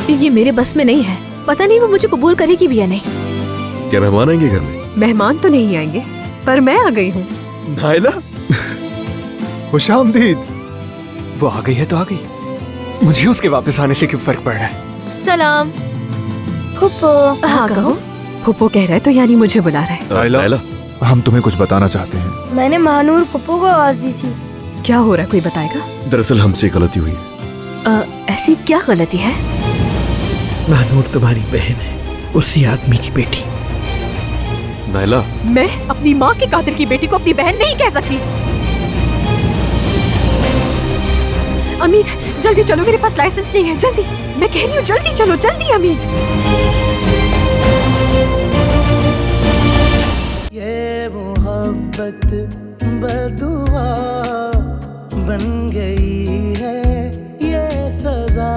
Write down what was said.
ये मेरे बस में नहीं है। पता नहीं वो मुझे कबूल करेगी भी या नहीं। क्या मेहमान आएंगे घर में? मेहमान तो नहीं आएंगे, पर मैं आ गई हूँ। नायला, खुशामदीद। वो आ गई है तो आ गई, मुझे उसके वापस आने से क्यों फर्क पड़ रहा है? सलाम फुप्पो। हाँ कहो। फुप्पो कह रहा है तो यानी मुझे बुला रहा है। नायला, हम तुम्हें कुछ बताना चाहते हैं। मैंने महानूर फुप्पो को आवाज दी थी। क्या हो रहा है, कोई बताएगा? दरअसल हमसे गलती हुई है। ऐसी क्या गलती है? महानूर तुम्हारी बहन है, उसी आदमी की बेटी। नायला, मैं अपनी माँ के कातिल की बेटी को अपनी बहन नहीं कह सकती। अमीर जल्दी चलो, मेरे पास लाइसेंस नहीं है। जल्दी, मैं कह रही हूँ जल्दी चलो, जल्दी अमीर। ये मोहब्बत बदुआ बन गई है, ये सजा